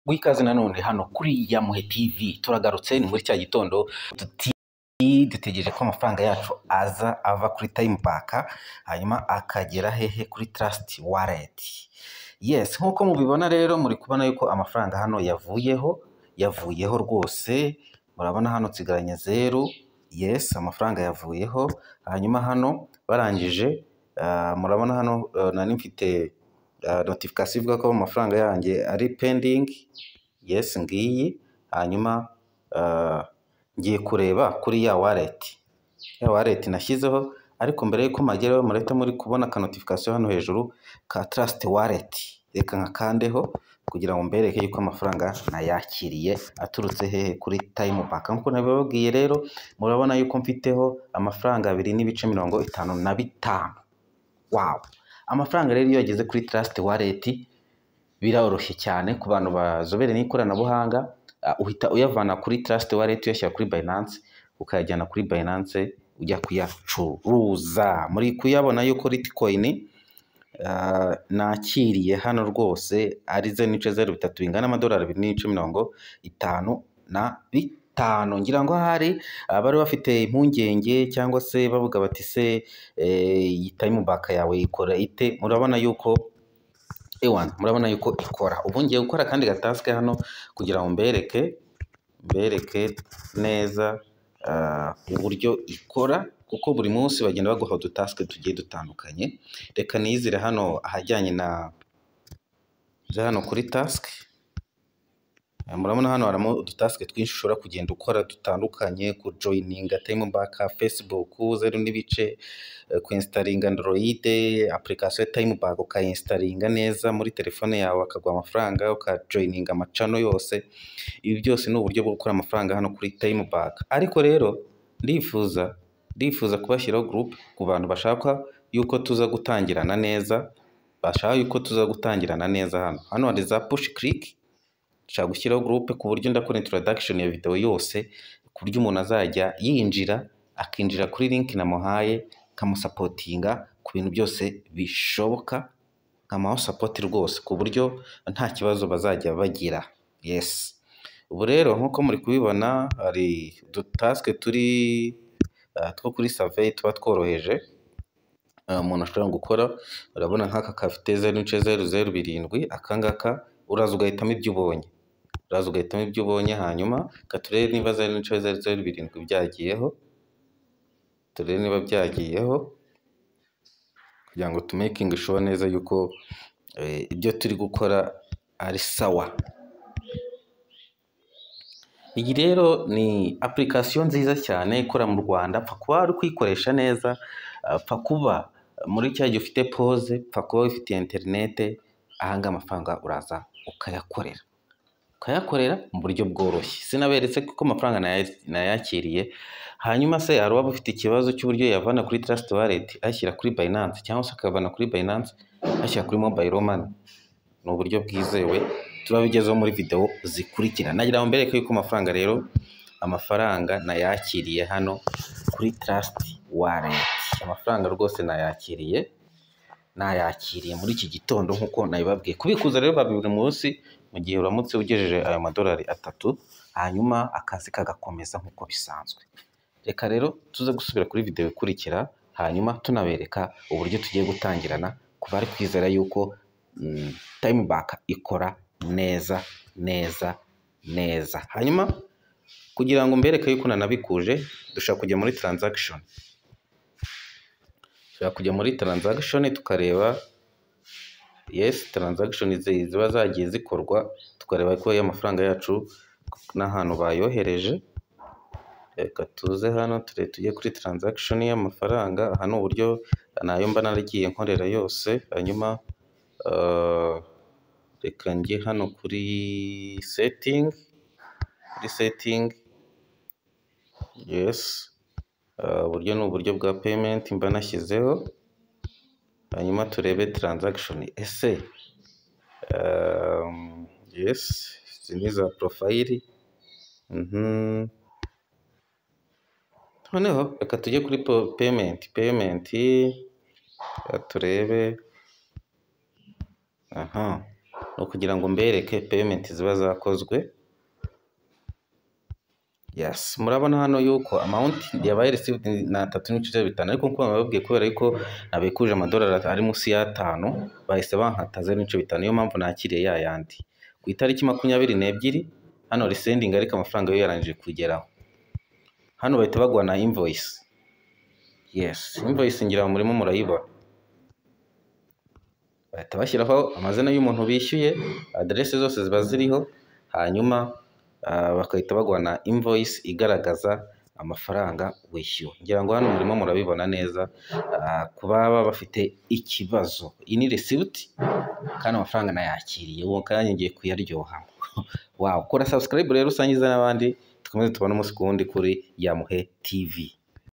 Wikaze nanone hano kuri Yamuhe TV turagarutse ni muri cya gitondo dutegereje ko amafaranga yacu aza ava kuri time back hanyuma akagera hehe kuri Trust Wallet. Yes, nkuko mubibona rero muri kubona yuko amafaranga hano yavuyeho rwose. Murabona hano tsigaranye 0. Yes, amafaranga yavuyeho. Hanyuma hano barangije murabona hano nani mfite notification ivuga ko amafaranga yanjye ari pending. Yes, ngiyi. Hanyuma ngiye kureba kuri ya wallet nashyizeho, ariko mbere yuko mageraho murahita muri kubona ka notification hano hejuru ka Trust Wallet. Reka nkakandeho kugira ngo mbereke yuko amafaranga nayakiriye aturutse hehe kuri time back. Nkuko nabibabwiye rero murabona yuko mfiteho amafaranga 2.55. Wow! Amafaranga rero iyo yageze kuri Trust Wallet biroroshye cyane ku bantu bazobere n'ikoranabuhanga. Uhita uyavana kuri Trust Wallet uyashyira kuri Binance, ukayajyana kuri Binance ujya kuyacuruza. Muri kuyabona yuko Litecoin nakiriye hano rwose ari 0.03 bingana amadolari 2.55. Ngira ngo hari abari bafite impungenge cyangwa se bavuga bati se iyi time back yawe ikora ite. Murabona yuko murabona yuko ikora. Ubu ngiye gukora kandi gataske hano kugira ngo mbereke neza uburyo ikora, kuko buri munsi bagenda baguha udutaske tugiye dutandukanye. Reka nizire hano ahajyanye na hano kuri task. Murabona hano harimo udutaske twinshi ushobora kugenda ukora dutandukanye, ku joininga time back, Facebook 0 n'ibice, ku installing Android application time back, ukayinstallinga neza muri telefone yawe akagwa amafaranga, ukajoininga amacano yose. Ibi byose ni uburyo bwo gukora amafaranga hano kuri time back. Ariko rero ndifuza kubashyiraho group ku bantu bashaka yuko tuza gutangirana neza, hano hari za push click. Nshaka gushyiraho groupe ku buryo ndakora introduction ya video yose, ku buryo umuntu azajya akinjira kuri link namuhaye, kamusapotinga ku bintu byose bishoboka, nkamaho support rwose ku buryo nta kibazo bazajya bagira. Yes, ubu rero nkuko muri kubibona hari udutaske two kuri survey tuba tworoheje umuntu ashobora gukora. Urabona nk'aka kafite 0.007. Akangaka uraza ugahitamo ibyo ubonye, hanyuma katurebe niba 0.007 byagiyeho. Turebe niba byagiyeho kugira ngo tumaking sure neza yuko ibyo turi gukora ari sawa. Iyi rero ni application nziza cyane ikora mu Rwanda. Pfa kuba ari kuyikoresha neza, pfa kuba muri cya gihe ufite pause, pfa kuba ufite internet. Ahanga amafaranga uraza ukayakorera mu buryo bworoshye. Sinaberetse kuko amafaranga nayakiriye. Hanyuma se hari waba ufite ikibazo cy'uburyo yavana kuri Trust Wallet ashyira kuri Binance, cyangwa se akavana kuri Binance ashyira kuri Mobile Money. Ni uburyo bwizewe, turabigezeho muri video zikurikira. Nagira ngo mbereke yuko amafaranga nayakiriye hano kuri Trust Wallet. Amafaranga rwose nayakiriye muri iki gitondo nkuko nabibabwiye. Kubikuza rero buri munsi mu gihe uramutse ugejeje ayo madolari 3, hanyuma akazi kagakomeza nkuko bisanzwe. Reka rero tuze gusubira kuri video ikurikira, hanyuma tunabereka uburyo tugiye gutangirana ku bari kwizera yuko time back ikora neza. Hanyuma kugira ngo mbereke yuko nanabikuje, dushaka kujya muri transaction. Tukareba yes, transaction ziba zagiye zikorwa, tukareba ko y'amafaranga yacu n'ahantu bayohereje. Reka tuze hano tujye kuri transaction y'amafaranga. Aha ni uburyo nayo mba naragiye nkorera yose. Hanyuma reka njye hano kuri setting. Yes, uburyo ni uburyo bwa payment mba nashyizeho. Hanyuma turebe transaction ese yes, izi ni za profile. Noneho reka tujye kuri payment turebe. ni ukugira ngo mbereke payment ziba zakozwe. Yes, murabona hano yuko amount yabaye received na 3.5, ariko nkuko bababwiye kubera yuko nabikuje amadolari ari munsi ya 5 bahise bankata 0.5, niyo mpamvu nakiriye ya yandi ku itariki 22 hano resending, ariko amafaranga yo yarangije kugeraho. Hano bahita bagwa na invoice. Yes, invoice ngira murimo murayibona, bahita bashyiraho amazina y'umuntu bishyuye, adresse zose ziba ziriho, hanyuma bakahita bagwa na invoice igaragaza amafaranga wishyuwe. Ngira ngo hano murimo murabibona neza. Kuba bafite ikibazo, iyi ni receipt kandi amafaranga nayakiriye, uwo kanya ngiye kuyaryoha. Wow, kora subscribe rero usangiza n'abandi, tukomeze tubone umunsi ku wundi kuri Yamuhe TV.